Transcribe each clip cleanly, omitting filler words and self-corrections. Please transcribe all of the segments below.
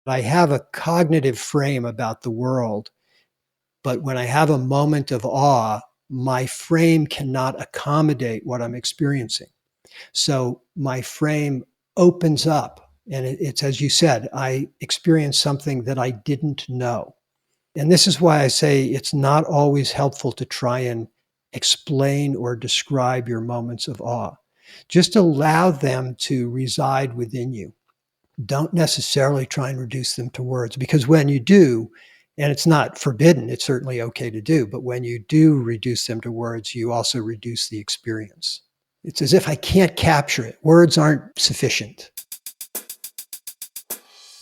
I have a cognitive frame about the world, but when I have a moment of awe, my frame cannot accommodate what I'm experiencing. So my frame opens up, and it's, as you said, I experience something that I didn't know. And this is why I say it's not always helpful to try and explain or describe your moments of awe. Just allow them to reside within you. Don't necessarily try and reduce them to words, because when you do, and it's not forbidden, it's certainly okay to do, but when you do reduce them to words, you also reduce the experience. It's as if I can't capture it. Words aren't sufficient.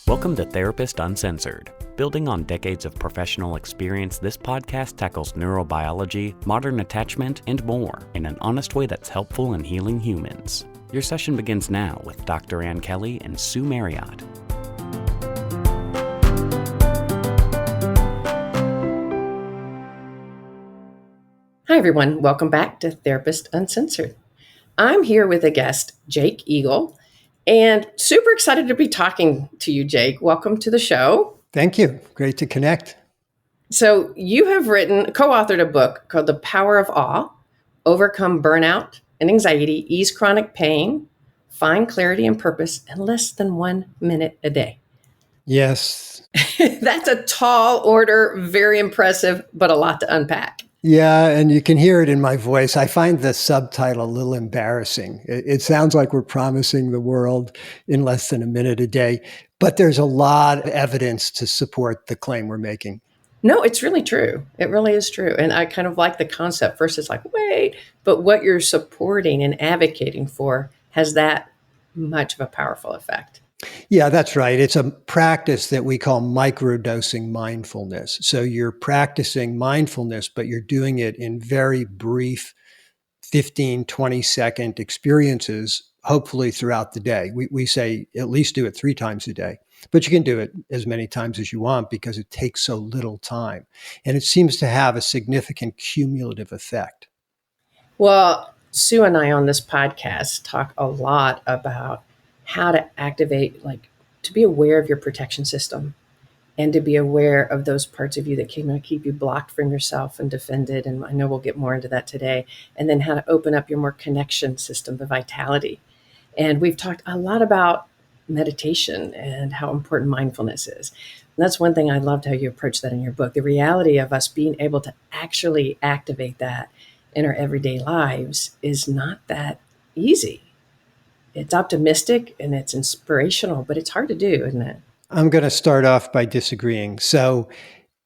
Welcome to Therapist Uncensored. Building on decades of professional experience, this podcast tackles neurobiology, modern attachment, and more in an honest way that's helpful in healing humans. Your session begins now with Dr. Ann Kelley and Sue Marriott. Hi, everyone. Welcome back to Therapist Uncensored. I'm here with a guest, Jake Eagle, and super excited to be talking to you, Jake. Welcome to the show. Thank you. Great to connect. So you have co-authored a book called The Power of Awe, Overcome Burnout and Anxiety, Ease Chronic Pain, Find Clarity and Purpose in Less than 1 minute a day. Yes. That's a tall order, very impressive, but a lot to unpack. Yeah, and you can hear it in my voice. I find the subtitle a little embarrassing. It sounds like we're promising the world in less than a minute a day, but there's a lot of evidence to support the claim we're making. No, it's really true. It really is true. And I kind of like the concept. First, it's like, wait, but what you're supporting and advocating for has that much of a powerful effect. Yeah, that's right. It's a practice that we call microdosing mindfulness. So you're practicing mindfulness, but you're doing it in very brief 15, 20-second experiences, hopefully throughout the day. We say at least do it 3 times a day, but you can do it as many times as you want because it takes so little time. And it seems to have a significant cumulative effect. Well, Sue and I on this podcast talk a lot about how to activate, to be aware of your protection system and to be aware of those parts of you that can keep you blocked from yourself and defended. And I know we'll get more into that today. And then how to open up your more connection system, the vitality. And we've talked a lot about meditation and how important mindfulness is. And that's one thing I loved how you approached that in your book. The reality of us being able to actually activate that in our everyday lives is not that easy. It's optimistic and it's inspirational, but it's hard to do, isn't it? I'm going to start off by disagreeing. So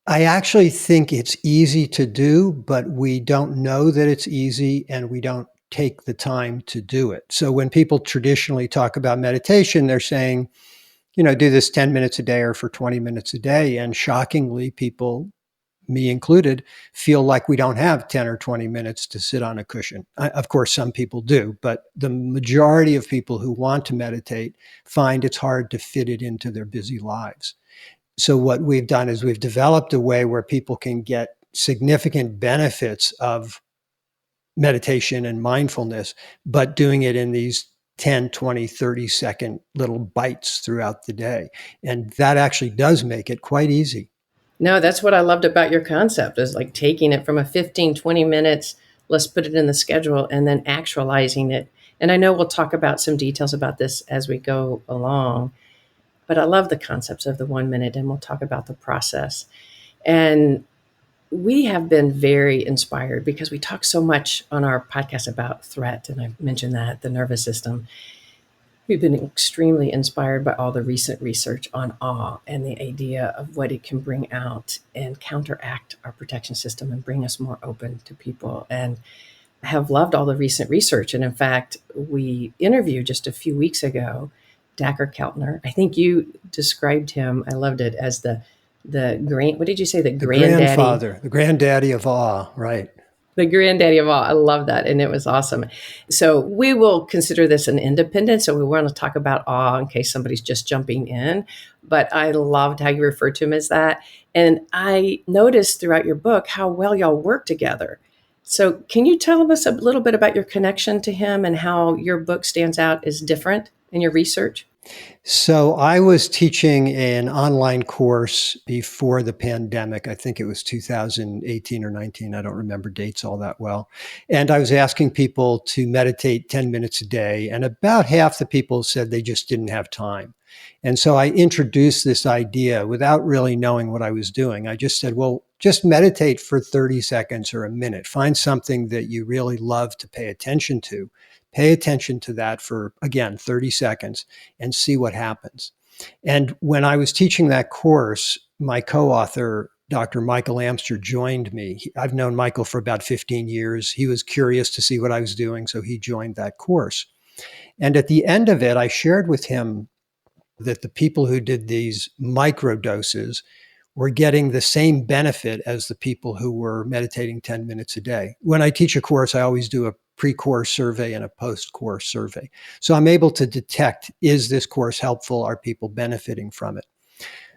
I actually think it's easy to do, but we don't know that it's easy and we don't take the time to do it. So when people traditionally talk about meditation, they're saying, do this 10 minutes a day or for 20 minutes a day. And shockingly, people, me included, feel like we don't have 10 or 20 minutes to sit on a cushion. Of course, some people do, but the majority of people who want to meditate find it's hard to fit it into their busy lives. So what we've done is we've developed a way where people can get significant benefits of meditation and mindfulness, but doing it in these 10, 20, 30-second little bites throughout the day. And that actually does make it quite easy. No, that's what I loved about your concept is like taking it from a 15, 20 minutes, let's put it in the schedule and then actualizing it. And I know we'll talk about some details about this as we go along, but I love the concepts of the 1 minute and we'll talk about the process. And we have been very inspired because we talk so much on our podcast about threat. And I mentioned that, the nervous system. We've been extremely inspired by all the recent research on awe and the idea of what it can bring out and counteract our protection system and bring us more open to people. And I have loved all the recent research. And in fact, we interviewed just a few weeks ago, Dacher Keltner. I think you described him, I loved it, as the what did you say? The grandfather, the granddaddy of awe, right? The granddaddy of all. I love that. And it was awesome. So we will consider this an independent. So we want to talk about awe in case somebody's just jumping in. But I loved how you referred to him as that. And I noticed throughout your book how well y'all work together. So can you tell us a little bit about your connection to him and how your book stands out as different in your research? So I was teaching an online course before the pandemic. I think it was 2018 or 19. I don't remember dates all that well. And I was asking people to meditate 10 minutes a day. And about half the people said they just didn't have time. And so I introduced this idea without really knowing what I was doing. I just said, well, just meditate for 30 seconds or a minute. Find something that you really love to pay attention to. Pay attention to that for, again, 30 seconds and see what happens. And when I was teaching that course, my co-author, Dr. Michael Amster, joined me. I've known Michael for about 15 years. He was curious to see what I was doing, so he joined that course. And at the end of it, I shared with him that the people who did these micro doses were getting the same benefit as the people who were meditating 10 minutes a day. When I teach a course, I always do a pre-course survey and a post-course survey. So I'm able to detect, is this course helpful? Are people benefiting from it?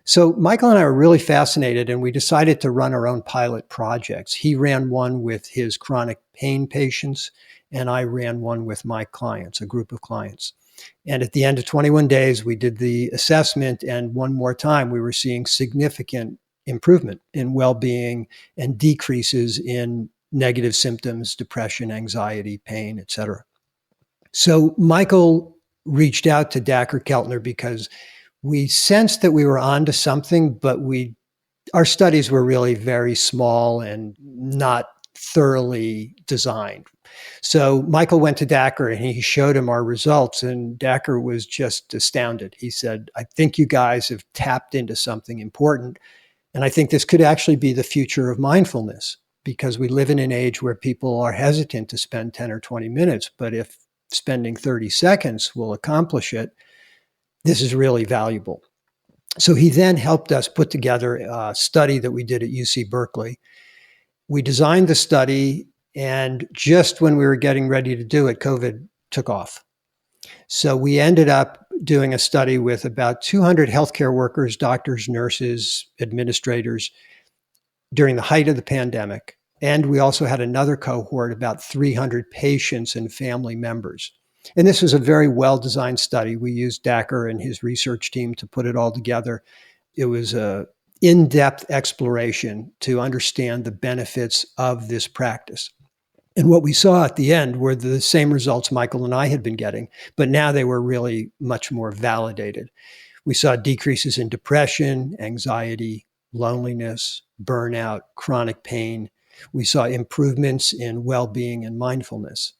So Michael and I were really fascinated, and we decided to run our own pilot projects. He ran one with his chronic pain patients, and I ran one with my clients, a group of clients. And at the end of 21 days, we did the assessment, and one more time, we were seeing significant improvement in well-being and decreases in negative symptoms, depression, anxiety, pain, et cetera. So Michael reached out to Dacher Keltner because we sensed that we were onto something, but our studies were really very small and not thoroughly designed. So Michael went to Dacher and he showed him our results, and Dacher was just astounded. He said, I think you guys have tapped into something important. And I think this could actually be the future of mindfulness, because we live in an age where people are hesitant to spend 10 or 20 minutes. But if spending 30 seconds will accomplish it, this is really valuable. So he then helped us put together a study that we did at UC Berkeley. We designed the study, and just when we were getting ready to do it, COVID took off. So we ended up doing a study with about 200 healthcare workers, doctors, nurses, administrators during the height of the pandemic. And we also had another cohort, about 300 patients and family members. And this was a very well-designed study. We used Dacher and his research team to put it all together. It was an in-depth exploration to understand the benefits of this practice. And what we saw at the end were the same results Michael and I had been getting, but now they were really much more validated. We saw decreases in depression, anxiety, loneliness, burnout, chronic pain. We saw improvements in well-being and mindfulness.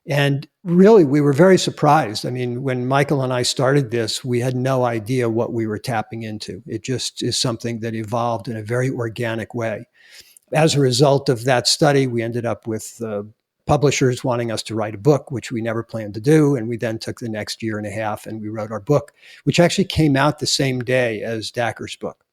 And really, we were very surprised. I mean, when Michael and I started this, we had no idea what we were tapping into. It just is something that evolved in a very organic way. As a result of that study, we ended up with publishers wanting us to write a book, which we never planned to do. And we then took the next year and a half and we wrote our book, which actually came out the same day as Dacher's book.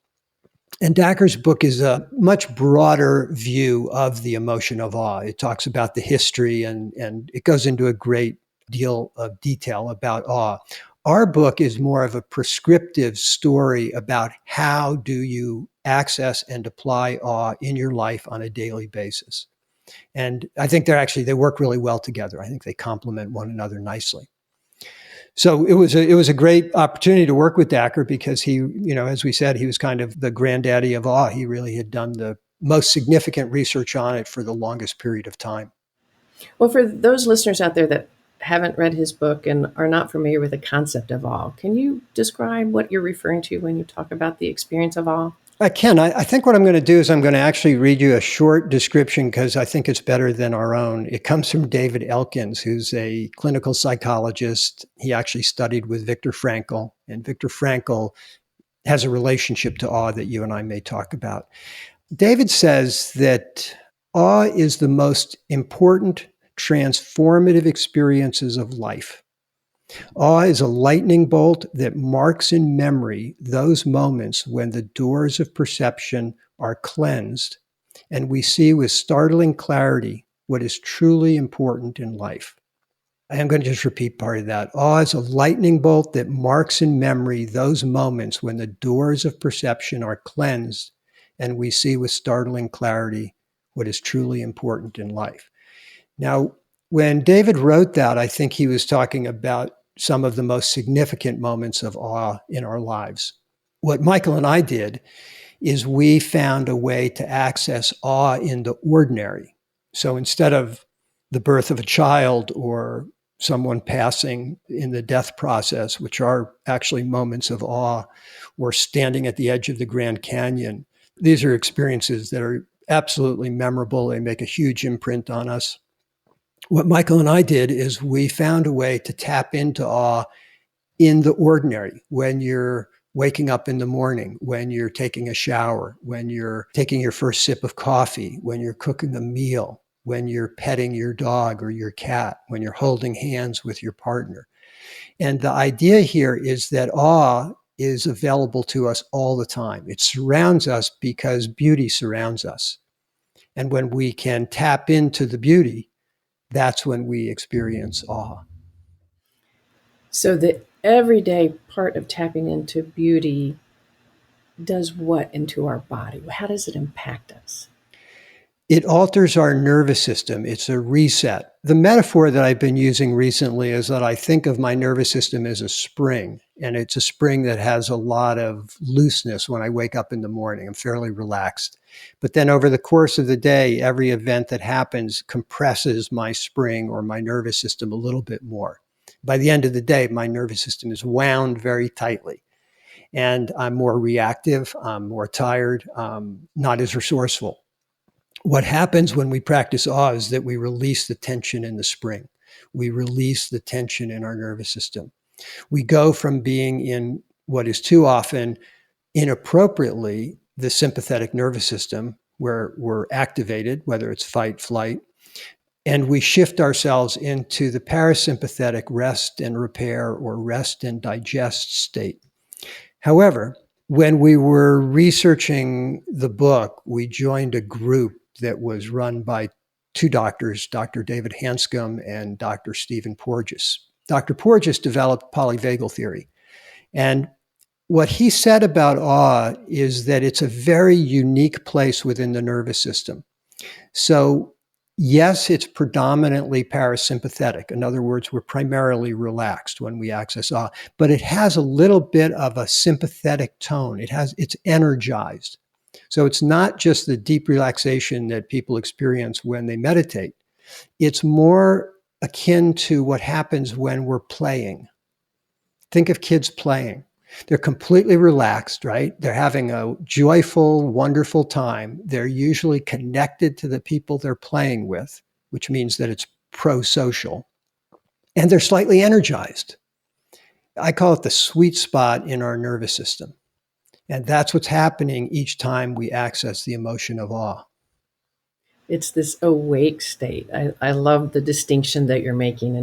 And Dacher's book is a much broader view of the emotion of awe. It talks about the history and it goes into a great deal of detail about awe. Our book is more of a prescriptive story about how do you access and apply awe in your life on a daily basis. And I think they work really well together. I think they complement one another nicely. So it was a great opportunity to work with Dacher because he, as we said, he was kind of the granddaddy of awe. He really had done the most significant research on it for the longest period of time. Well, for those listeners out there that haven't read his book and are not familiar with the concept of awe, can you describe what you're referring to when you talk about the experience of awe? I can. I think what I'm going to do is I'm going to actually read you a short description because I think it's better than our own. It comes from David Elkins, who's a clinical psychologist. He actually studied with Viktor Frankl, and Viktor Frankl has a relationship to awe that you and I may talk about. David says that awe is the most important transformative experiences of life. Awe is a lightning bolt that marks in memory those moments when the doors of perception are cleansed and we see with startling clarity what is truly important in life. I am going to just repeat part of that. Awe is a lightning bolt that marks in memory those moments when the doors of perception are cleansed and we see with startling clarity what is truly important in life. Now, when David wrote that, I think he was talking about some of the most significant moments of awe in our lives. What Michael and I did is we found a way to access awe in the ordinary. So instead of the birth of a child or someone passing in the death process, which are actually moments of awe, or standing at the edge of the Grand Canyon, these are experiences that are absolutely memorable. They make a huge imprint on us. What Michael and I did is we found a way to tap into awe in the ordinary, when you're waking up in the morning, when you're taking a shower, when you're taking your first sip of coffee, when you're cooking a meal, when you're petting your dog or your cat, when you're holding hands with your partner. And the idea here is that awe is available to us all the time. It surrounds us because beauty surrounds us. And when we can tap into the beauty, that's when we experience awe. So the everyday part of tapping into beauty does what into our body? How does it impact us? It alters our nervous system. It's a reset. The metaphor that I've been using recently is that I think of my nervous system as a spring, and it's a spring that has a lot of looseness when I wake up in the morning. I'm fairly relaxed. But then over the course of the day, every event that happens compresses my spring or my nervous system a little bit more. By the end of the day, my nervous system is wound very tightly. And I'm more reactive, I'm more tired, not as resourceful. What happens when we practice awe is that we release the tension in the spring. We release the tension in our nervous system. We go from being in what is too often inappropriately the sympathetic nervous system, where we're activated, whether it's fight, flight, and we shift ourselves into the parasympathetic rest and repair or rest and digest state. However, when we were researching the book, we joined a group that was run by two doctors, Dr. David Hanscom and Dr. Stephen Porges. Dr. Porges developed polyvagal theory. And what he said about awe is that it's a very unique place within the nervous system. So yes, it's predominantly parasympathetic. In other words, we're primarily relaxed when we access awe, but it has a little bit of a sympathetic tone. It's energized. So it's not just the deep relaxation that people experience when they meditate. It's more akin to what happens when we're playing. Think of kids playing. They're completely relaxed, right? They're having a joyful, wonderful time. They're usually connected to the people they're playing with, which means that it's pro-social. And they're slightly energized. I call it the sweet spot in our nervous system. And that's what's happening each time we access the emotion of awe. It's this awake state. I love the distinction that you're making,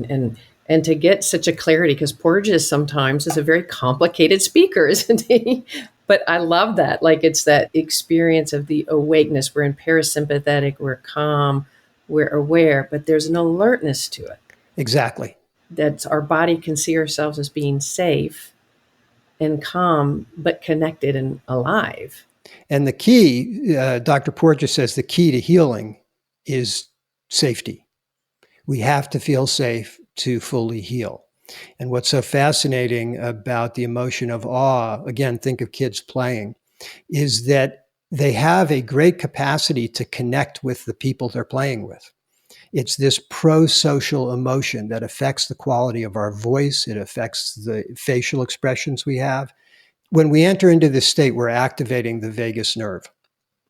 and to get such a clarity, because Porges sometimes is a very complicated speaker, isn't he? But I love that. Like, it's that experience of the awakeness. We're in parasympathetic, we're calm, we're aware, but there's an alertness to it. Exactly. That our body can see ourselves as being safe and calm, but connected and alive. And the key, Dr. Porges says, the key to healing is safety. We have to feel safe to fully heal. And what's so fascinating about the emotion of awe, again, think of kids playing, is that they have a great capacity to connect with the people they're playing with. It's this pro-social emotion that affects the quality of our voice. It affects the facial expressions we have. When we enter into this state, we're activating the vagus nerve.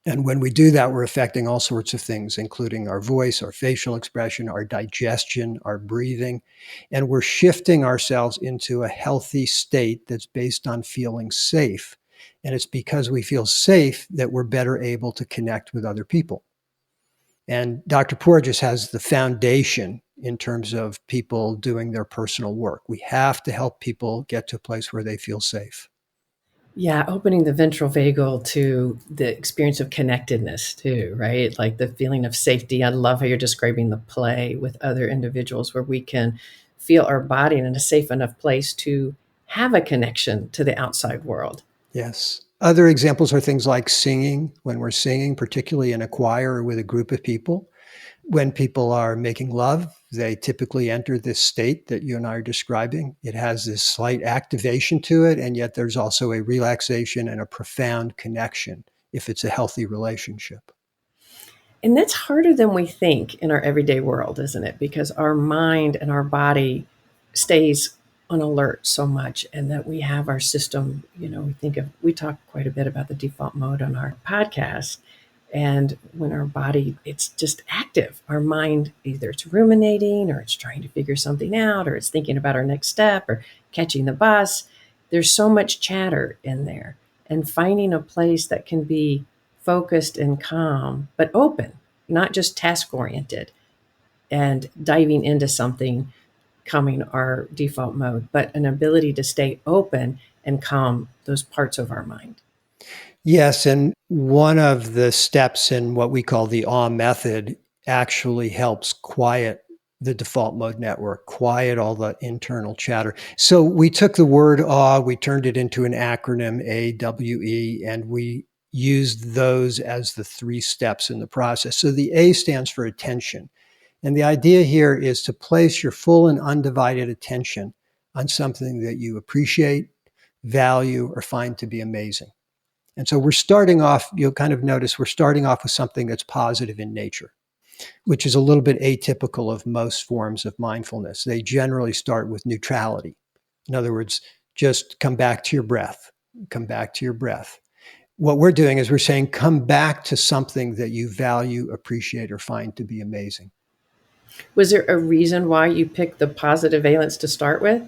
And when we do that, we're affecting all sorts of things, including our voice, our facial expression, our digestion, our breathing. And we're shifting ourselves into a healthy state that's based on feeling safe. And it's because we feel safe that we're better able to connect with other people. And Dr. Porges has the foundation in terms of people doing their personal work. We have to help people get to a place where they feel safe. Yeah, opening the ventral vagal to the experience of connectedness too, right? Like the feeling of safety. I love how you're describing the play with other individuals where we can feel our body in a safe enough place to have a connection to the outside world. Yes. Other examples are things like singing. When we're singing, particularly in a choir or with a group of people, when people are making love, they typically enter this state that you and I are describing. It has this slight activation to it, and yet there's also a relaxation and a profound connection if it's a healthy relationship. And that's harder than we think in our everyday world, isn't it? Because our mind and our body stays on alert so much, and that we have our system, we talk quite a bit about the default mode on our podcast. And when our body, it's just active. Our mind, either it's ruminating or it's trying to figure something out or it's thinking about our next step or catching the bus. There's so much chatter in there. And finding a place that can be focused and calm, but open, not just task oriented, and diving into something, calming our default mode, but an ability to stay open and calm those parts of our mind. Yes, and one of the steps in what we call the awe method actually helps quiet the default mode network, quiet all the internal chatter. So we took the word awe, we turned it into an acronym, AWE, and we used those as the 3 steps in the process. So the A stands for attention. And the idea here is to place your full and undivided attention on something that you appreciate, value, or find to be amazing. And so we're starting off, you'll kind of notice we're starting off with something that's positive in nature, which is a little bit atypical of most forms of mindfulness. They generally start with neutrality. In other words, just come back to your breath, come back to your breath. What we're doing is we're saying, come back to something that you value, appreciate, or find to be amazing. Was there a reason why you picked the positive valence to start with?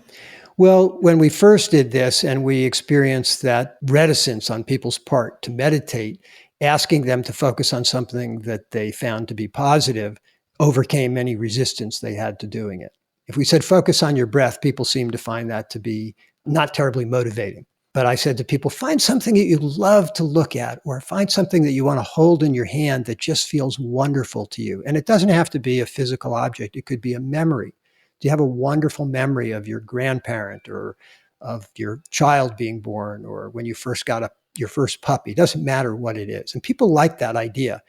Well, when we first did this and we experienced that reticence on people's part to meditate, asking them to focus on something that they found to be positive overcame any resistance they had to doing it. If we said, focus on your breath, people seemed to find that to be not terribly motivating. But I said to people, find something that you love to look at, or find something that you want to hold in your hand that just feels wonderful to you. And it doesn't have to be a physical object. It could be a memory. Do you have a wonderful memory of your grandparent or of your child being born or when you first got your first puppy? It doesn't matter what it is. And people like that idea,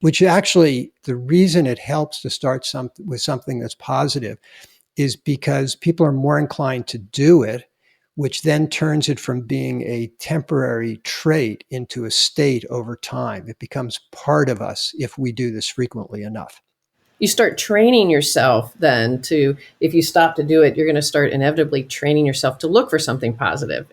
which actually the reason it helps to start with something that's positive is because people are more inclined to do it, which then turns it from being a temporary trait into a state over time. It becomes part of us if we do this frequently enough. You start training yourself then to, if you stop to do it, you're going to start inevitably training yourself to look for something positive.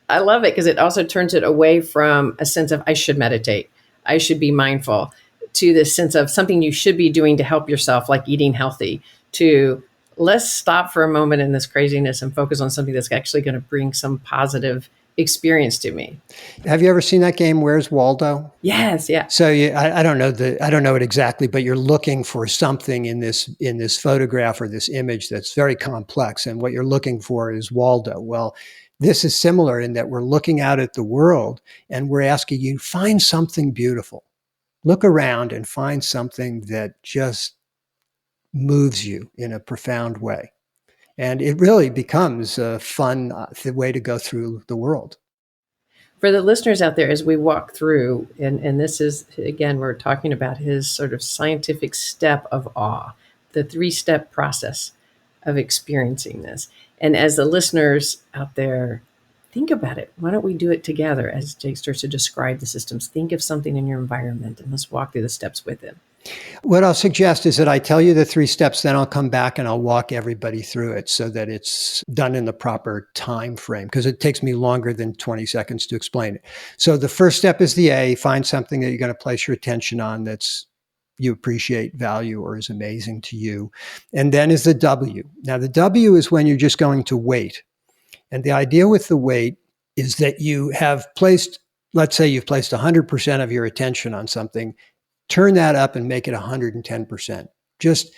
I love it because it also turns it away from a sense of, I should meditate, I should be mindful, to this sense of something you should be doing to help yourself, like eating healthy, to let's stop for a moment in this craziness and focus on something that's actually going to bring some positive experience to me. Have you ever seen that game, Where's Waldo? Yes, yeah. So I don't know it exactly, but you're looking for something in this photograph or this image that's very complex, and what you're looking for is Waldo. Well, this is similar in that we're looking out at the world and we're asking you, find something beautiful. Look around and find something that just moves you in a profound way. And it really becomes a fun way to go through the world. For the listeners out there, as we walk through, and this is, again, we're talking about his sort of scientific step of awe, the 3-step process of experiencing this. And as the listeners out there think about it, why don't we do it together as Jake starts to describe the systems? Think of something in your environment and let's walk through the steps with him. What I'll suggest is that I tell you the 3 steps, then I'll come back and I'll walk everybody through it so that it's done in the proper time frame, because it takes me longer than 20 seconds to explain it. So the first step is the A, find something that you're going to place your attention on that's you appreciate, value, or is amazing to you. And then is the W. Now the W is when you're just going to wait. And the idea with the wait is that you have placed, let's say you've placed 100% of your attention on something. Turn that up and make it 110%. Just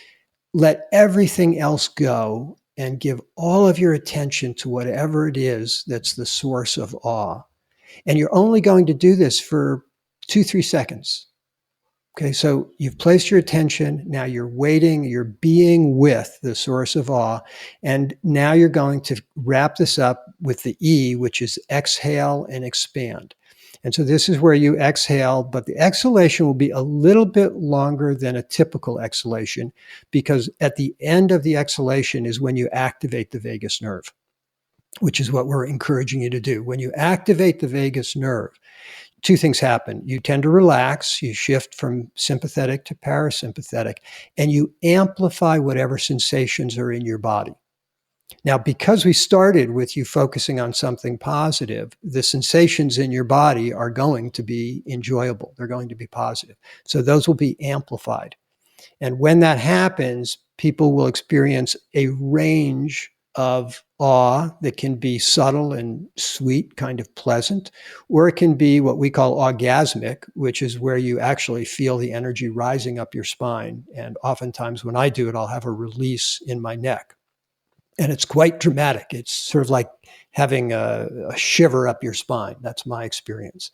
let everything else go and give all of your attention to whatever it is that's the source of awe. And you're only going to do this for 2-3 seconds. Okay, so you've placed your attention, now you're waiting, you're being with the source of awe, and now you're going to wrap this up with the E, which is exhale and expand. And so this is where you exhale, but the exhalation will be a little bit longer than a typical exhalation, because at the end of the exhalation is when you activate the vagus nerve, which is what we're encouraging you to do. When you activate the vagus nerve, two things happen. You tend to relax, you shift from sympathetic to parasympathetic, and you amplify whatever sensations are in your body. Now, because we started with you focusing on something positive, the sensations in your body are going to be enjoyable. They're going to be positive. So those will be amplified. And when that happens, people will experience a range of awe that can be subtle and sweet, kind of pleasant, or it can be what we call orgasmic, which is where you actually feel the energy rising up your spine. And oftentimes when I do it, I'll have a release in my neck. And it's quite dramatic. It's sort of like having a shiver up your spine. That's my experience.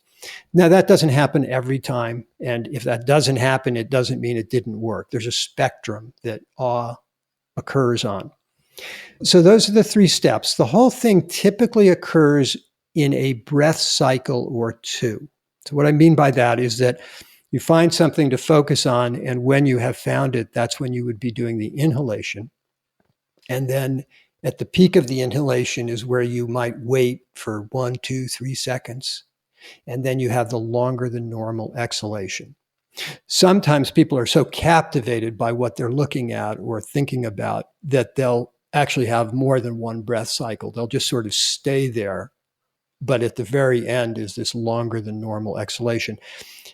Now, that doesn't happen every time. And if that doesn't happen, it doesn't mean it didn't work. There's a spectrum that awe occurs on. So those are the 3 steps. The whole thing typically occurs in a breath cycle or 2. So what I mean by that is that you find something to focus on, and when you have found it, that's when you would be doing the inhalation. And then at the peak of the inhalation is where you might wait for 1, 2, 3 seconds. And then you have the longer than normal exhalation. Sometimes people are so captivated by what they're looking at or thinking about that they'll actually have more than one breath cycle. They'll just sort of stay there. But at the very end is this longer than normal exhalation.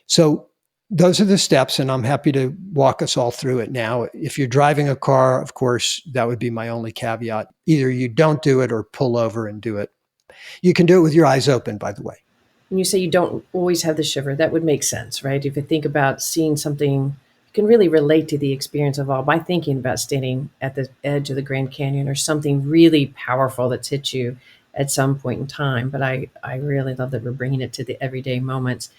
So those are the steps, and I'm happy to walk us all through it now. If you're driving a car, of course, that would be my only caveat. Either you don't do it or pull over and do it. You can do it with your eyes open, by the way. When you say you don't always have the shiver, that would make sense, right? If you think about seeing something, you can really relate to the experience of awe by thinking about standing at the edge of the Grand Canyon or something really powerful that's hit you at some point in time. But I really love that we're bringing it to the everyday moments.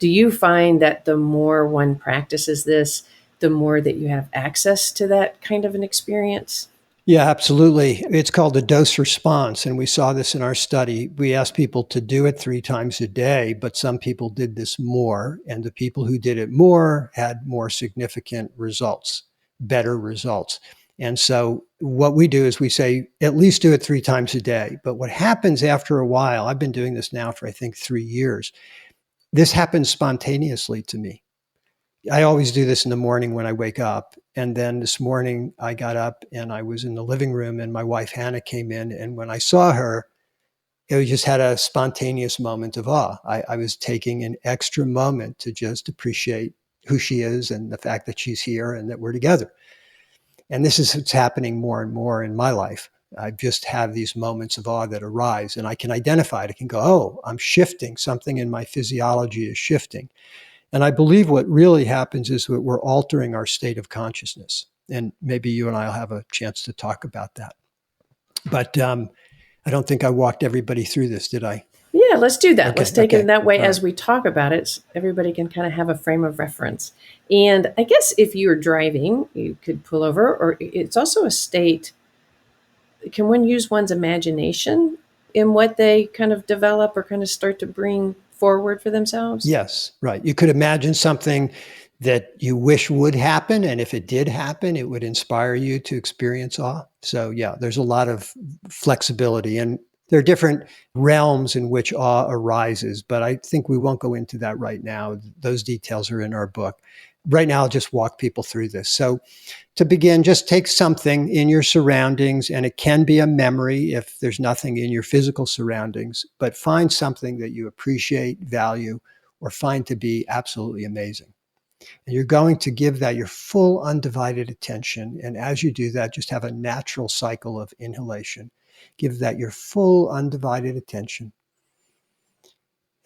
Do you find that the more one practices this, the more that you have access to that kind of an experience? Yeah, absolutely. It's called the dose response. And we saw this in our study. We asked people to do it 3 times a day, but some people did this more. And the people who did it more had more significant results, better results. And so what we do is we say, at least do it 3 times a day. But what happens after a while, I've been doing this now for, I think, 3 years. This happens spontaneously to me. I always do this in the morning when I wake up. And then this morning I got up and I was in the living room and my wife, Hannah, came in. And when I saw her, it just had a spontaneous moment of awe. I was taking an extra moment to just appreciate who she is and the fact that she's here and that we're together. And this is what's happening more and more in my life. I just have these moments of awe that arise and I can identify it. I can go, oh, I'm shifting. Something in my physiology is shifting. And I believe what really happens is that we're altering our state of consciousness. And maybe you and I will have a chance to talk about that. But I don't think I walked everybody through this, did I? Yeah, let's do that. Okay, Let's take it that way all as right. we talk about it. So everybody can kind of have a frame of reference. And I guess if you're driving, you could pull over, or it's also a state. Can one use one's imagination in what they kind of develop or kind of start to bring forward for themselves? Yes, right. You could imagine something that you wish would happen. And if it did happen, it would inspire you to experience awe. So yeah, there's a lot of flexibility. And there are different realms in which awe arises, but I think we won't go into that right now. Those details are in our book. Right now, I'll just walk people through this. So to begin, just take something in your surroundings, and it can be a memory if there's nothing in your physical surroundings, but find something that you appreciate, value, or find to be absolutely amazing. And you're going to give that your full undivided attention. And as you do that, just have a natural cycle of inhalation. Give that your full undivided attention.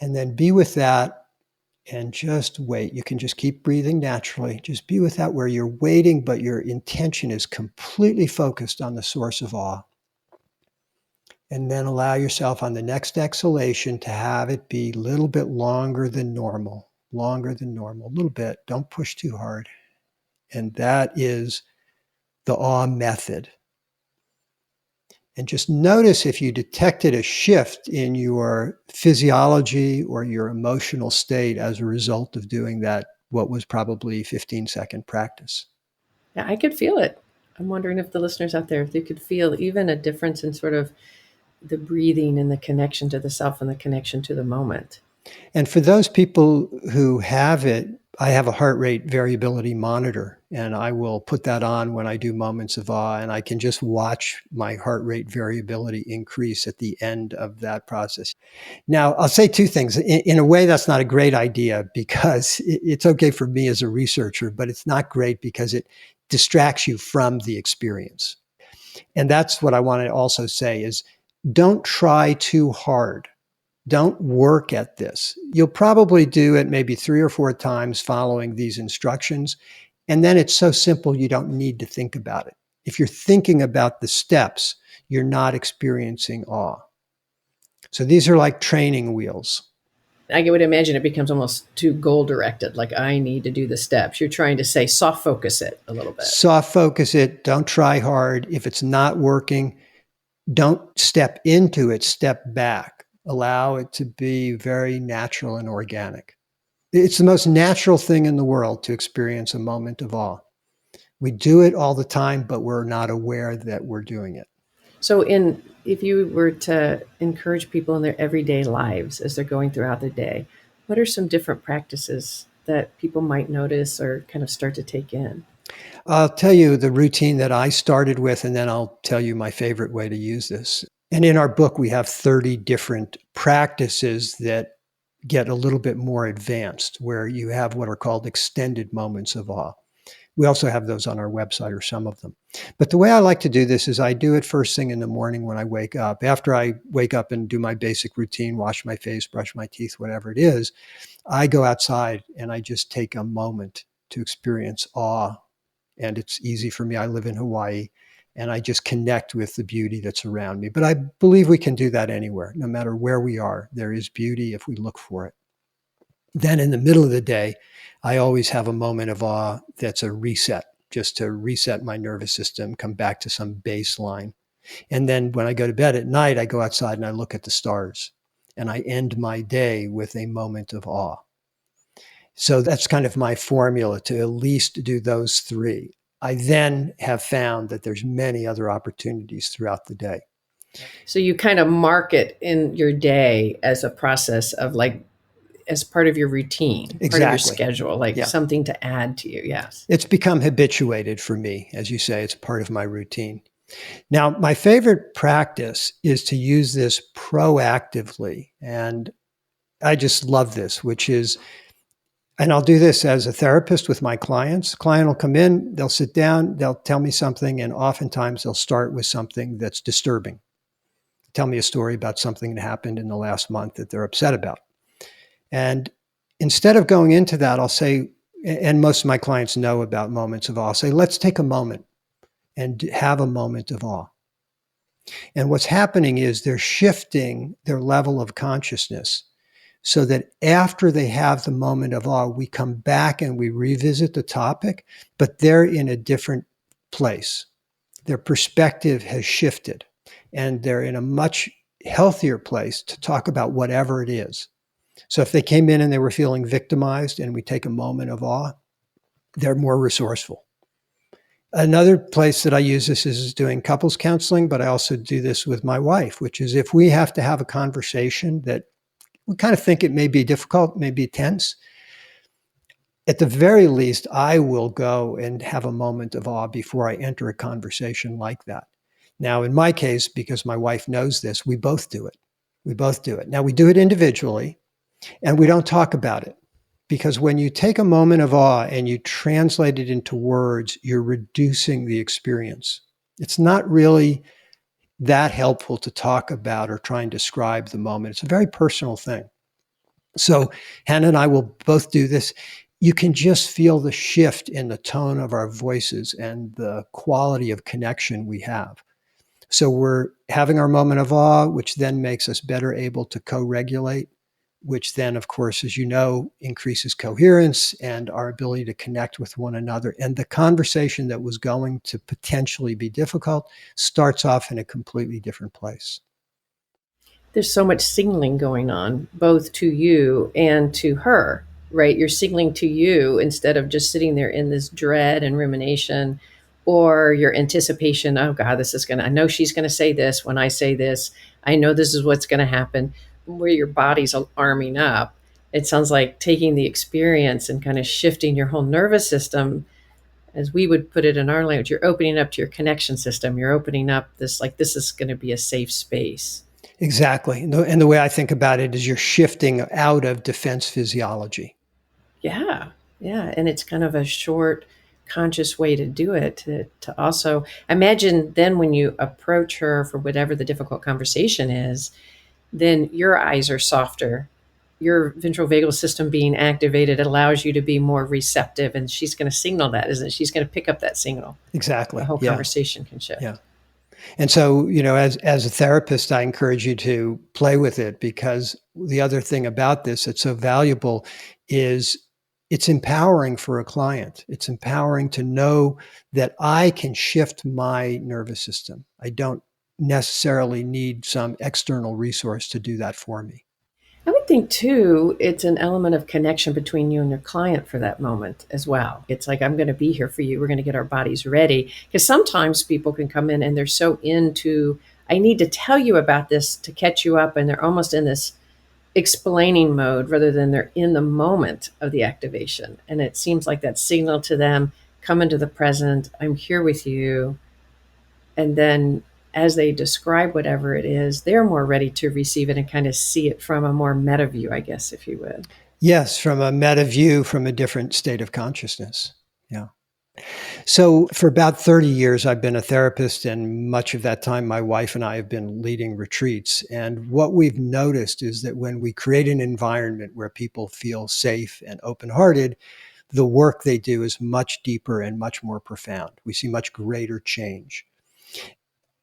And then be with that and just wait. You can just keep breathing naturally. Just be with that where you're waiting, but your intention is completely focused on the source of awe. And then allow yourself on the next exhalation to have it be a little bit longer than normal, a little bit. Don't push too hard. And that is the awe method. And just notice if you detected a shift in your physiology or your emotional state as a result of doing that, what was probably 15-second practice. Yeah, I could feel it. I'm wondering if the listeners out there, if they could feel even a difference in sort of the breathing and the connection to the self and the connection to the moment. And for those people who have it, I have a heart rate variability monitor, and I will put that on when I do moments of awe, and I can just watch my heart rate variability increase at the end of that process. Now, I'll say two things. In a way, that's not a great idea because it's okay for me as a researcher, but it's not great because it distracts you from the experience. And that's what I want to also say is don't try too hard. Don't work at this. You'll probably do it maybe 3 or 4 times following these instructions. And then it's so simple, you don't need to think about it. If you're thinking about the steps, you're not experiencing awe. So these are like training wheels. I would imagine it becomes almost too goal directed. Like I need to do the steps. You're trying to say soft focus it a little bit. Soft focus it. Don't try hard. If it's not working, don't step into it. Step back. Allow it to be very natural and organic. It's the most natural thing in the world to experience a moment of awe. We do it all the time, but we're not aware that we're doing it. So if you were to encourage people in their everyday lives as they're going throughout the day, what are some different practices that people might notice or kind of start to take in? I'll tell you the routine that I started with, and then I'll tell you my favorite way to use this. And in our book, we have 30 different practices that get a little bit more advanced, where you have what are called extended moments of awe. We also have those on our website, or some of them. But the way I like to do this is I do it first thing in the morning when I wake up. After I wake up and do my basic routine, wash my face, brush my teeth, whatever it is, I go outside and I just take a moment to experience awe. And it's easy for me. I live in Hawaii, and I just connect with the beauty that's around me. But I believe we can do that anywhere. No matter where we are, there is beauty if we look for it. Then in the middle of the day, I always have a moment of awe that's a reset, just to reset my nervous system, come back to some baseline. And then when I go to bed at night, I go outside and I look at the stars, and I end my day with a moment of awe. So that's kind of my formula, to at least do those 3. I then have found that there's many other opportunities throughout the day. So you kind of mark it in your day as a process of like, as part of your routine, Exactly. part of your schedule, like Yeah. something to add to you. Yes. It's become habituated for me. As you say, it's part of my routine. Now, my favorite practice is to use this proactively. And I just love this, which is, and I'll do this as a therapist with my clients. Client will come in, they'll sit down, they'll tell me something, and oftentimes they'll start with something that's disturbing. Tell me a story about something that happened in the last month that they're upset about. And instead of going into that, I'll say, and most of my clients know about moments of awe, I'll say, let's take a moment and have a moment of awe. And what's happening is they're shifting their level of consciousness so that after they have the moment of awe, we come back and we revisit the topic, but they're in a different place. Their perspective has shifted, and they're in a much healthier place to talk about whatever it is. So if they came in and they were feeling victimized and we take a moment of awe, they're more resourceful. Another place that I use this is doing couples counseling, but I also do this with my wife, which is if we have to have a conversation that we kind of think it may be difficult, may be tense, at the very least, I will go and have a moment of awe before I enter a conversation like that. Now, in my case, because my wife knows this, we both do it. We both do it. Now, we do it individually, and we don't talk about it. Because when you take a moment of awe and you translate it into words, you're reducing the experience. It's not really that helpful to talk about or try and describe the moment. It's a very personal thing. So Hannah and I will both do this. You can just feel the shift in the tone of our voices and the quality of connection we have. So we're having our moment of awe, which then makes us better able to co-regulate which then, of course, as you know, increases coherence and our ability to connect with one another. And the conversation that was going to potentially be difficult starts off in a completely different place. There's so much signaling going on, both to you and to her, right? You're signaling to you instead of just sitting there in this dread and rumination or your anticipation. Oh God, I know she's going to say this when I say this. I know this is what's going to happen, where your body's arming up. It sounds like taking the experience and kind of shifting your whole nervous system, as we would put it in our language. You're opening up to your connection system. You're opening up this is going to be a safe space. Exactly. And the way I think about it is you're shifting out of defense physiology. Yeah. Yeah. And it's kind of a short, conscious way to do it. To also imagine then when you approach her for whatever the difficult conversation is, then your eyes are softer. Your ventral vagal system being activated allows you to be more receptive. And she's going to signal that, isn't it? She's going to pick up that signal. Exactly. The whole Yeah. conversation can shift. Yeah. And so, as a therapist, I encourage you to play with it, because the other thing about this that's so valuable is it's empowering for a client. It's empowering to know that I can shift my nervous system. I don't necessarily need some external resource to do that for me. I would think too, it's an element of connection between you and your client for that moment as well. It's like, I'm going to be here for you. We're going to get our bodies ready. Because sometimes people can come in and they're so into, I need to tell you about this to catch you up. And they're almost in this explaining mode rather than they're in the moment of the activation. And it seems like that signal to them, come into the present. I'm here with you. And then as they describe whatever it is, they're more ready to receive it and kind of see it from a more meta view, I guess, if you would. Yes, from a meta view, from a different state of consciousness. Yeah. So for about 30 years, I've been a therapist, and much of that time, my wife and I have been leading retreats. And what we've noticed is that when we create an environment where people feel safe and open-hearted, the work they do is much deeper and much more profound. We see much greater change.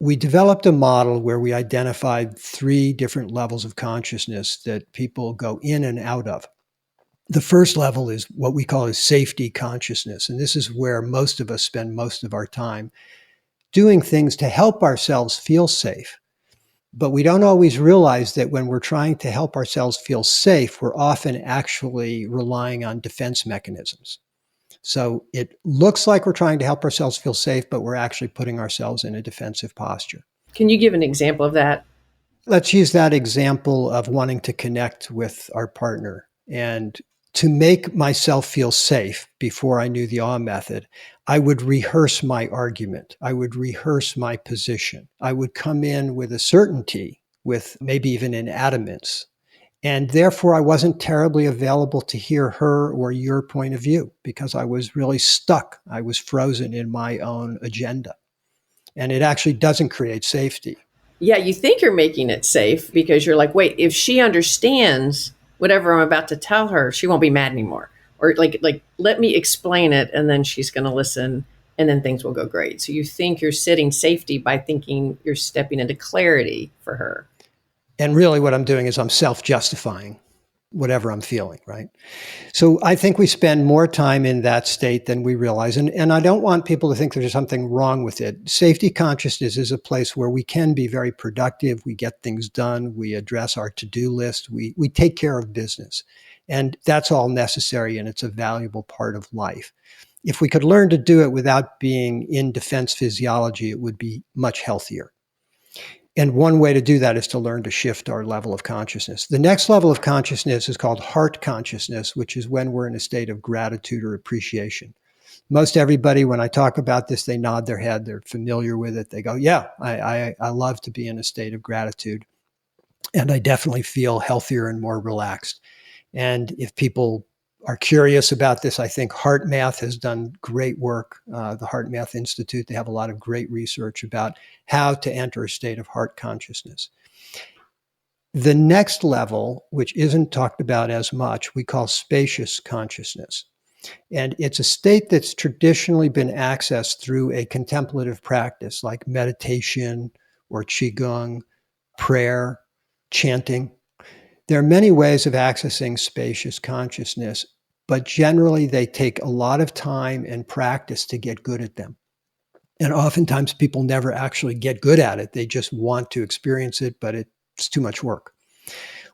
We developed a model where we identified 3 different levels of consciousness that people go in and out of. The first level is what we call safety consciousness. And this is where most of us spend most of our time doing things to help ourselves feel safe. But we don't always realize that when we're trying to help ourselves feel safe, we're often actually relying on defense mechanisms. So it looks like we're trying to help ourselves feel safe, but we're actually putting ourselves in a defensive posture. Can you give an example of that? Let's use that example of wanting to connect with our partner. And to make myself feel safe before I knew the awe method, I would rehearse my argument. I would rehearse my position. I would come in with a certainty, with maybe even an adamance. And therefore, I wasn't terribly available to hear her or your point of view, because I was really stuck. I was frozen in my own agenda. And it actually doesn't create safety. Yeah, you think you're making it safe because you're like, wait, if she understands whatever I'm about to tell her, she won't be mad anymore. Or like let me explain it, and then she's going to listen, and then things will go great. So you think you're sitting safety by thinking you're stepping into clarity for her. And really what I'm doing is I'm self-justifying whatever I'm feeling, right? So I think we spend more time in that state than we realize. And I don't want people to think there's something wrong with it. Safety consciousness is a place where we can be very productive. We get things done. We address our to-do list. We take care of business. And that's all necessary, and it's a valuable part of life. If we could learn to do it without being in defense physiology, it would be much healthier. And one way to do that is to learn to shift our level of consciousness. The next level of consciousness is called heart consciousness, which is when we're in a state of gratitude or appreciation. Most everybody, when I talk about this, they nod their head. They're familiar with it. They go, yeah, I love to be in a state of gratitude. And I definitely feel healthier and more relaxed. And if people are curious about this, I think HeartMath has done great work. The HeartMath Institute, they have a lot of great research about how to enter a state of heart consciousness. The next level, which isn't talked about as much, we call spacious consciousness. And it's a state that's traditionally been accessed through a contemplative practice like meditation or qigong, prayer, chanting. There are many ways of accessing spacious consciousness, but generally they take a lot of time and practice to get good at them. And oftentimes people never actually get good at it. They just want to experience it, but it's too much work.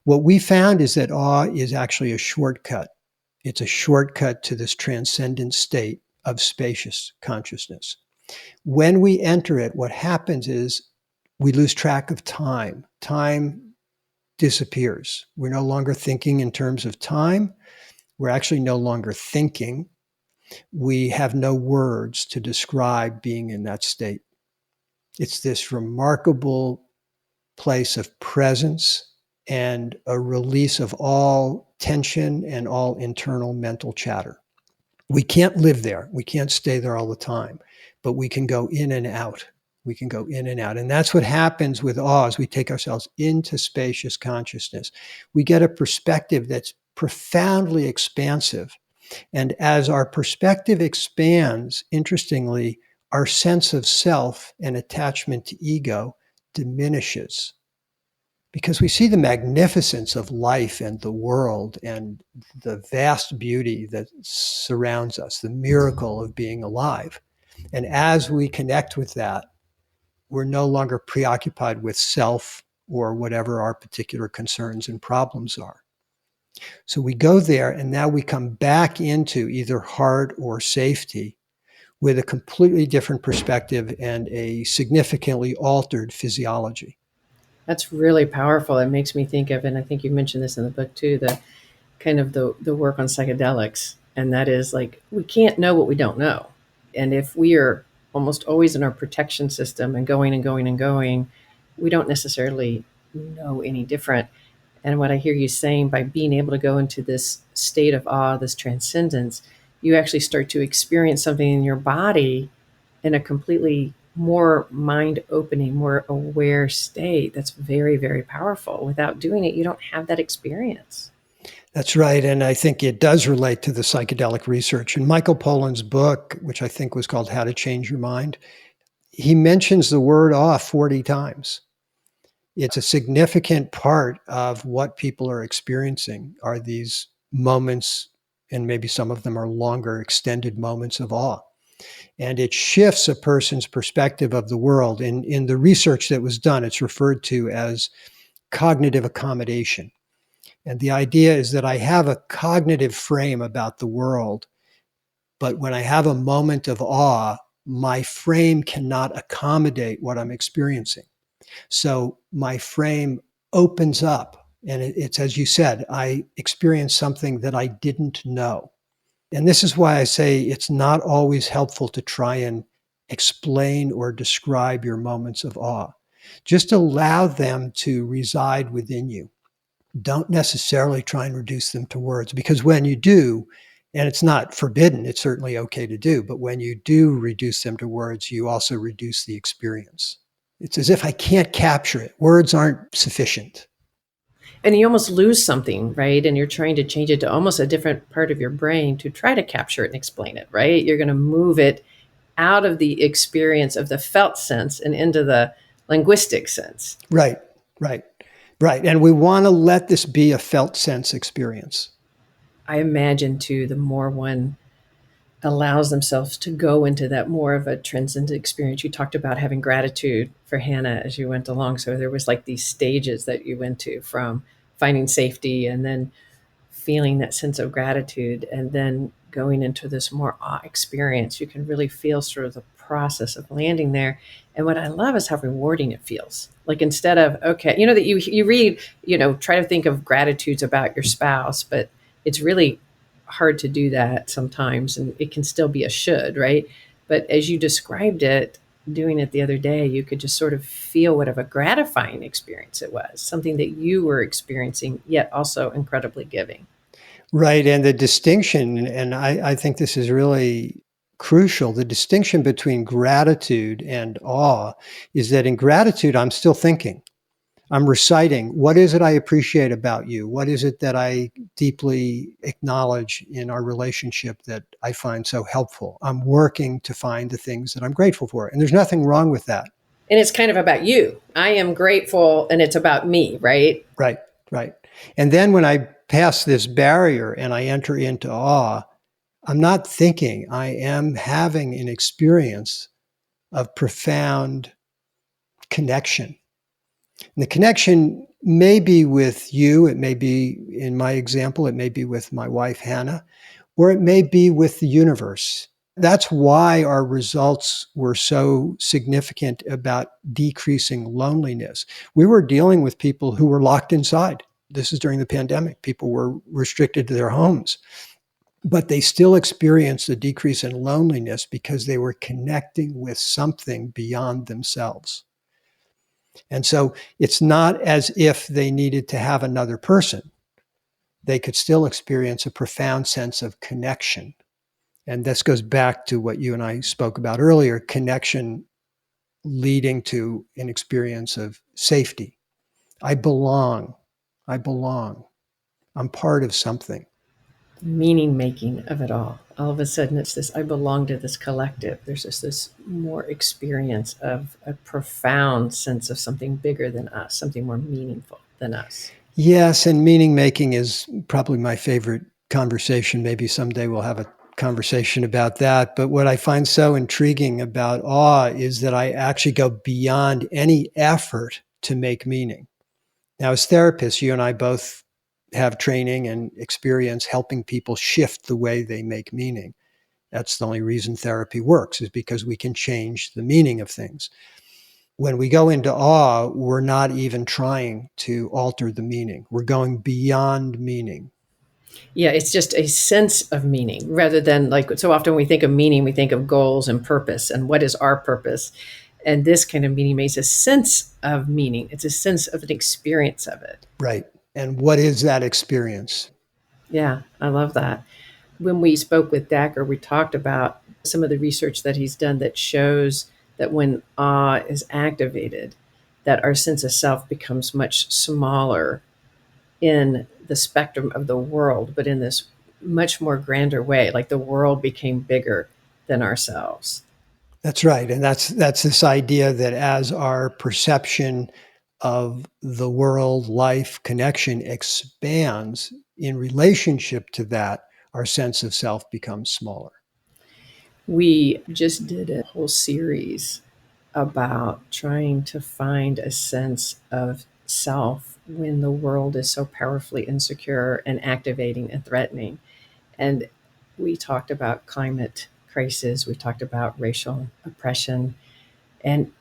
What we found is that awe is actually a shortcut. It's a shortcut to this transcendent state of spacious consciousness. When we enter it, what happens is we lose track of time. Time disappears. We're no longer thinking in terms of time. We're actually no longer thinking. We have no words to describe being in that state. It's this remarkable place of presence and a release of all tension and all internal mental chatter. We can't live there. We can't stay there all the time, but we can go in and out. We can go in and out. And that's what happens with awe as we take ourselves into spacious consciousness. We get a perspective that's profoundly expansive. And as our perspective expands, interestingly, our sense of self and attachment to ego diminishes, because we see the magnificence of life and the world and the vast beauty that surrounds us, the miracle of being alive. And as we connect with that, we're no longer preoccupied with self or whatever our particular concerns and problems are. So we go there, and now we come back into either heart or safety with a completely different perspective and a significantly altered physiology. That's really powerful. It makes me think of, and I think you mentioned this in the book too, the kind of the work on psychedelics. And that is like, we can't know what we don't know. And if we are almost always in our protection system and going and going and going, we don't necessarily know any different. And what I hear you saying, by being able to go into this state of awe, this transcendence, you actually start to experience something in your body in a completely more mind-opening, more aware state. That's very, very powerful. Without doing it, you don't have that experience. That's right. And I think it does relate to the psychedelic research. In Michael Pollan's book, which I think was called How to Change Your Mind, he mentions the word awe 40 times. It's a significant part of what people are experiencing, are these moments, and maybe some of them are longer, extended moments of awe. And it shifts a person's perspective of the world. In the research that was done, it's referred to as cognitive accommodation. And the idea is that I have a cognitive frame about the world, but when I have a moment of awe, my frame cannot accommodate what I'm experiencing. So my frame opens up, and it's, as you said, I experience something that I didn't know. And this is why I say it's not always helpful to try and explain or describe your moments of awe. Just allow them to reside within you. Don't necessarily try and reduce them to words, because when you do, and it's not forbidden, it's certainly okay to do, but when you do reduce them to words, you also reduce the experience. It's as if I can't capture it. Words aren't sufficient. And you almost lose something, right? And you're trying to change it to almost a different part of your brain to try to capture it and explain it, right? You're going to move it out of the experience of the felt sense and into the linguistic sense. Right, right, right. And we want to let this be a felt sense experience. I imagine too, the more one allows themselves to go into that more of a transcendent experience. You talked about having gratitude for Hannah as you went along. So there was like these stages that you went to, from finding safety and then feeling that sense of gratitude and then going into this more awe experience. You can really feel sort of the process of landing there. And what I love is how rewarding it feels. Like, instead of, okay, that you read, try to think of gratitudes about your spouse, but it's really hard to do that sometimes, and it can still be a should, right? But as you described it, doing it the other day, you could just sort of feel what of a gratifying experience it was, something that you were experiencing, yet also incredibly giving. Right. And the distinction, and I think this is really crucial, the distinction between gratitude and awe is that in gratitude, I'm still thinking. I'm reciting, what is it I appreciate about you? What is it that I deeply acknowledge in our relationship that I find so helpful? I'm working to find the things that I'm grateful for. And there's nothing wrong with that. And it's kind of about you. I am grateful, and it's about me, right? Right, right. And then when I pass this barrier and I enter into awe, I'm not thinking, I am having an experience of profound connection. And the connection may be with you, it may be, in my example, it may be with my wife, Hannah, or it may be with the universe. That's why our results were so significant about decreasing loneliness. We were dealing with people who were locked inside. This is during the pandemic. People were restricted to their homes, but they still experienced a decrease in loneliness because they were connecting with something beyond themselves. And so it's not as if they needed to have another person. They could still experience a profound sense of connection. And this goes back to what you and I spoke about earlier, connection leading to an experience of safety. I belong. I belong. I'm part of something. Meaning making of it all of a sudden it's this, I belong to this collective. There's just this more experience of a profound sense of something bigger than us, something more meaningful than us. Yes, and meaning making is probably my favorite conversation. Maybe someday we'll have a conversation about that. But what I find so intriguing about awe is that I actually go beyond any effort to make meaning. Now, as therapists, you and I both have training and experience helping people shift the way they make meaning. That's the only reason therapy works, is because we can change the meaning of things. When we go into awe, we're not even trying to alter the meaning. We're going beyond meaning. Yeah, it's just a sense of meaning rather than, like, so often we think of meaning, we think of goals and purpose and what is our purpose. And this kind of meaning makes a sense of meaning. It's a sense of an experience of it. Right. And what is that experience? Yeah, I love that. When we spoke with Dacker, we talked about some of the research that he's done that shows that when awe is activated, that our sense of self becomes much smaller in the spectrum of the world, but in this much more grander way, like the world became bigger than ourselves. That's right. And that's this idea that as our perception of the world, life, connection expands in relationship to that, our sense of self becomes smaller. We just did a whole series about trying to find a sense of self when the world is so powerfully insecure and activating and threatening. And we talked about climate crisis, we talked about racial oppression. And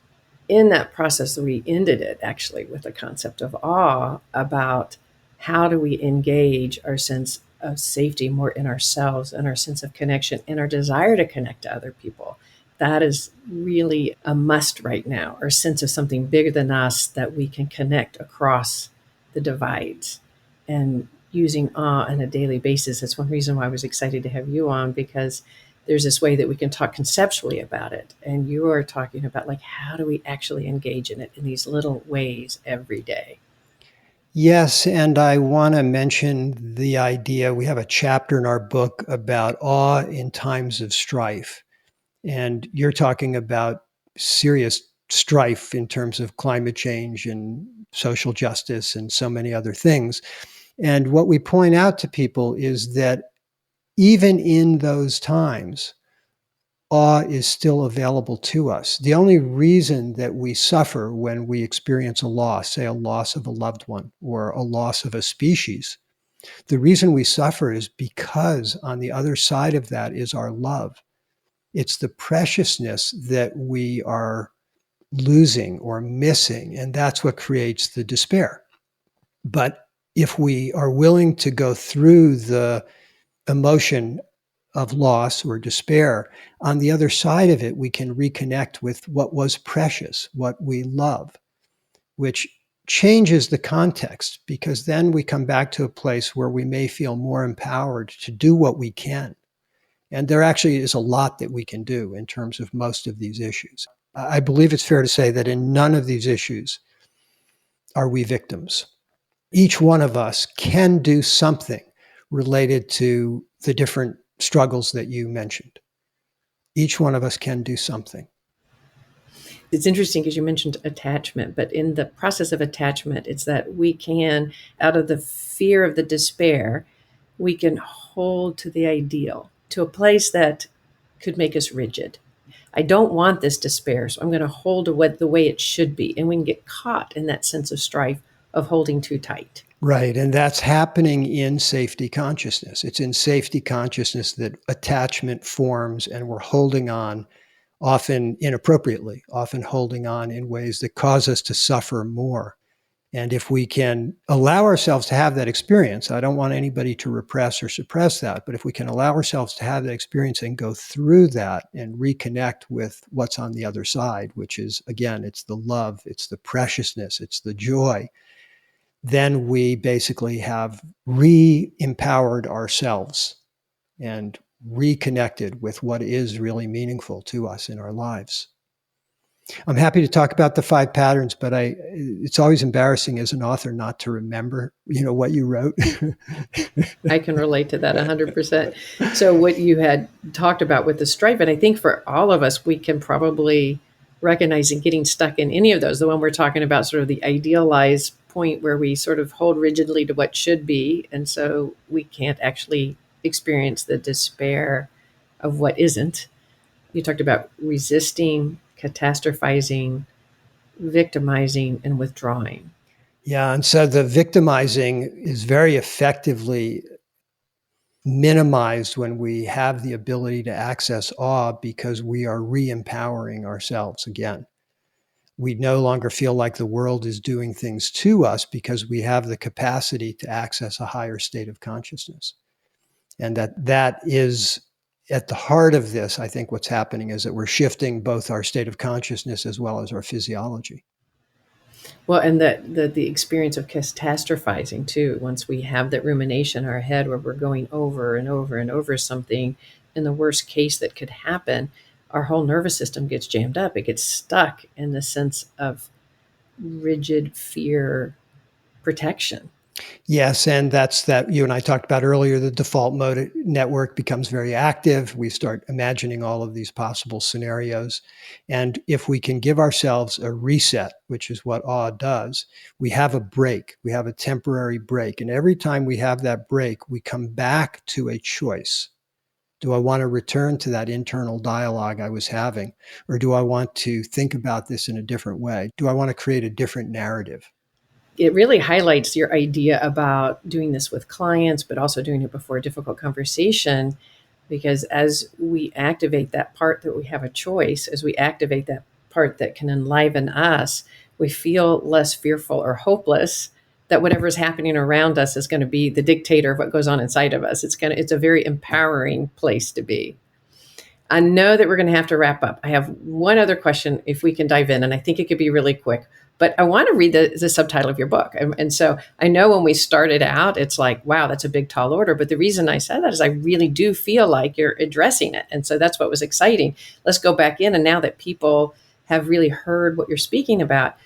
in that process, we ended it actually with a concept of awe about how do we engage our sense of safety more in ourselves and our sense of connection and our desire to connect to other people. That is really a must right now, our sense of something bigger than us that we can connect across the divides. And using awe on a daily basis, that's one reason why I was excited to have you on, because there's this way that we can talk conceptually about it. And you are talking about, like, how do we actually engage in it in these little ways every day? Yes, and I want to mention the idea. We have a chapter in our book about awe in times of strife. And you're talking about serious strife in terms of climate change and social justice and so many other things. And what we point out to people is that even in those times, awe is still available to us. The only reason that we suffer when we experience a loss, say a loss of a loved one or a loss of a species, the reason we suffer is because on the other side of that is our love. It's the preciousness that we are losing or missing, and that's what creates the despair. But if we are willing to go through the emotion of loss or despair, on the other side of it, we can reconnect with what was precious, what we love, which changes the context, because then we come back to a place where we may feel more empowered to do what we can. And there actually is a lot that we can do in terms of most of these issues. I believe it's fair to say that in none of these issues are we victims. Each one of us can do something related to the different struggles that you mentioned. Each one of us can do something. It's interesting because you mentioned attachment, but in the process of attachment, it's that we can, out of the fear of the despair, we can hold to the ideal, to a place that could make us rigid. I don't want this despair, so I'm going to hold to what the way it should be. And we can get caught in that sense of strife of holding too tight. Right. And that's happening in safety consciousness. It's in safety consciousness that attachment forms, and we're holding on, often inappropriately, often holding on in ways that cause us to suffer more. And if we can allow ourselves to have that experience, I don't want anybody to repress or suppress that, but if we can allow ourselves to have that experience and go through that and reconnect with what's on the other side, which is, again, it's the love, it's the preciousness, it's the joy, then we basically have re-empowered ourselves and reconnected with what is really meaningful to us in our lives. I'm happy to talk about the 5 patterns, but it's always embarrassing as an author not to remember, what you wrote. I can relate to that 100%. So what you had talked about with the stripe, and I think for all of us, we can probably recognize and getting stuck in any of those. The one we're talking about, sort of the idealized point where we sort of hold rigidly to what should be. And so we can't actually experience the despair of what isn't. You talked about resisting, catastrophizing, victimizing, and withdrawing. Yeah. And so the victimizing is very effectively minimized when we have the ability to access awe, because we are re-empowering ourselves again. We no longer feel like the world is doing things to us because we have the capacity to access a higher state of consciousness. And that is at the heart of this. I think what's happening is that we're shifting both our state of consciousness as well as our physiology. Well, and the experience of catastrophizing too, once we have that rumination in our head where we're going over and over and over something, in the worst case that could happen, our whole nervous system gets jammed up. It gets stuck in the sense of rigid fear protection. Yes, and that's that you and I talked about earlier, the default mode network becomes very active. We start imagining all of these possible scenarios. And if we can give ourselves a reset, which is what awe does, we have a break. We have a temporary break. And every time we have that break, we come back to a choice. Do I want to return to that internal dialogue I was having? Or do I want to think about this in a different way? Do I want to create a different narrative? It really highlights your idea about doing this with clients, but also doing it before a difficult conversation. Because as we activate that part that we have a choice, as we activate that part that can enliven us, we feel less fearful or hopeless that whatever's happening around us is going to be the dictator of what goes on inside of us. It's a very empowering place to be. I know that we're going to have to wrap up. I have one other question if we can dive in, and I think it could be really quick. But I want to read the subtitle of your book. And so I know when we started out, it's like, wow, that's a big, tall order. But the reason I said that is I really do feel like you're addressing it. And so that's what was exciting. Let's go back in. And now that people have really heard what you're speaking about,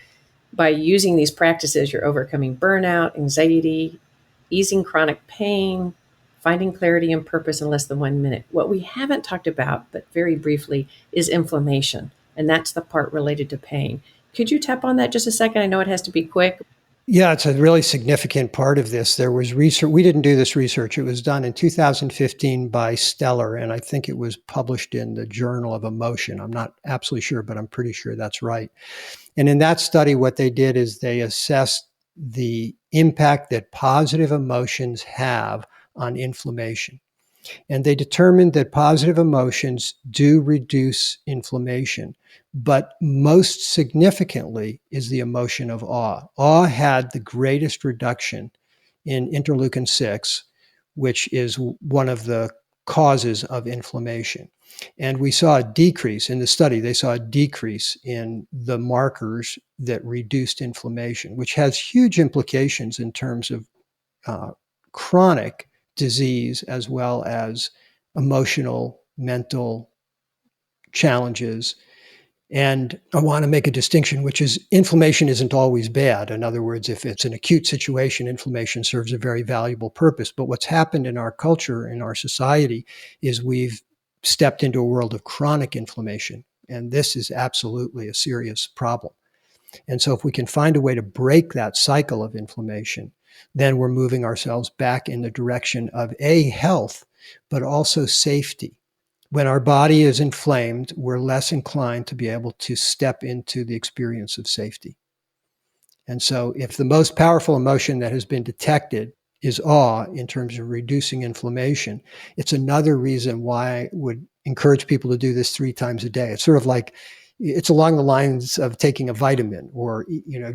by using these practices, you're overcoming burnout, anxiety, easing chronic pain, finding clarity and purpose in less than 1 minute. What we haven't talked about, but very briefly, is inflammation. And that's the part related to pain. Could you tap on that just a second? I know it has to be quick. Yeah, it's a really significant part of this. There was research. We didn't do this research. It was done in 2015 by Stellar, and I think it was published in the Journal of Emotion. I'm not absolutely sure, but I'm pretty sure that's right. And in that study, what they did is they assessed the impact that positive emotions have on inflammation. And they determined that positive emotions do reduce inflammation. But most significantly is the emotion of awe. Awe had the greatest reduction in interleukin 6, which is one of the causes of inflammation. And we saw a decrease in the study. They saw a decrease in the markers that reduced inflammation, which has huge implications in terms of chronic disease as well as emotional, mental challenges. And I want to make a distinction, which is inflammation isn't always bad. In other words, if it's an acute situation, inflammation serves a very valuable purpose. But what's happened in our culture, in our society, is we've stepped into a world of chronic inflammation. And this is absolutely a serious problem. And so if we can find a way to break that cycle of inflammation, then we're moving ourselves back in the direction of health, but also safety. When our body is inflamed, we're less inclined to be able to step into the experience of safety. And so if the most powerful emotion that has been detected is awe in terms of reducing inflammation, it's another reason why I would encourage people to do this 3 times a day. It's sort of like, it's along the lines of taking a vitamin or,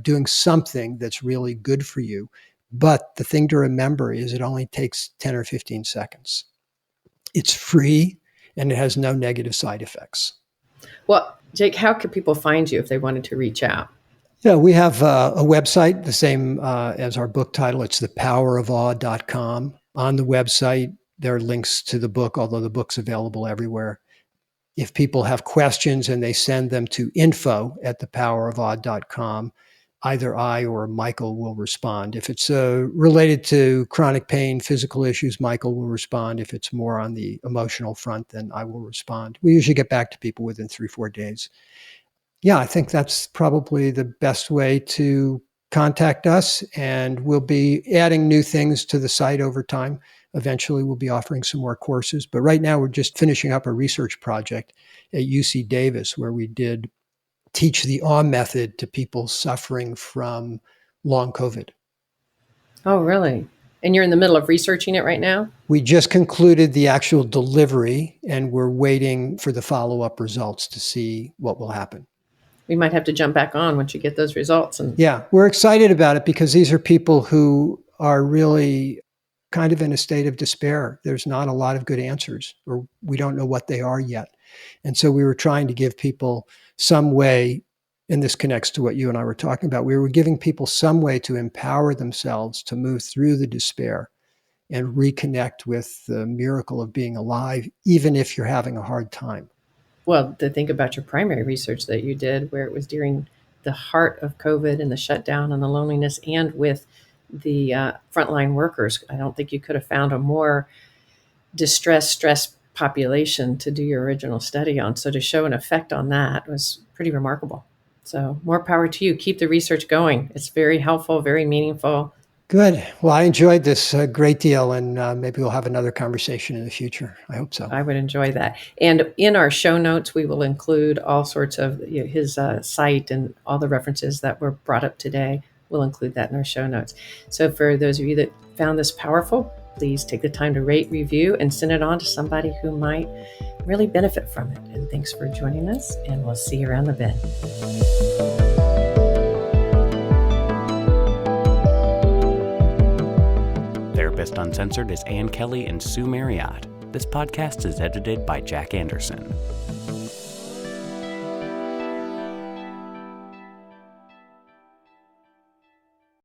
doing something that's really good for you. But the thing to remember is it only takes 10 or 15 seconds. It's free and it has no negative side effects. Well, Jake, how could people find you if they wanted to reach out? Yeah, we have a website, the same as our book title. It's thepowerofawe.com. On the website, there are links to the book, although the book's available everywhere. If people have questions and they send them to info@thepowerofawe.com, either I or Michael will respond. If it's related to chronic pain, physical issues, Michael will respond. If it's more on the emotional front, then I will respond. We usually get back to people within 3-4 days. Yeah, I think that's probably the best way to contact us, and we'll be adding new things to the site over time. Eventually, we'll be offering some more courses, but right now we're just finishing up a research project at UC Davis where we did teach the awe method to people suffering from long COVID. Oh, really? And you're in the middle of researching it right now? We just concluded the actual delivery, and we're waiting for the follow-up results to see what will happen. We might have to jump back on once you get those results. Yeah, we're excited about it because these are people who are really kind of in a state of despair. There's not a lot of good answers, or we don't know what they are yet. And so we were trying to give people some way, and this connects to what you and I were talking about, we were giving people some way to empower themselves to move through the despair and reconnect with the miracle of being alive, even if you're having a hard time. Well, to think about your primary research that you did, where it was during the heart of COVID and the shutdown and the loneliness, and with the frontline workers, I don't think you could have found a more stressed population to do your original study on. So to show an effect on that was pretty remarkable. So more power to you. Keep the research going. It's very helpful, very meaningful. Good. Well, I enjoyed this a great deal, and maybe we'll have another conversation in the future. I hope so. I would enjoy that. And in our show notes, we will include all sorts of his site and all the references that were brought up today. We'll include that in our show notes. So for those of you that found this powerful, please take the time to rate, review, and send it on to somebody who might really benefit from it. And thanks for joining us, and we'll see you around the bend. Therapist Uncensored is Ann Kelley and Sue Marriott. This podcast is edited by Jack Anderson.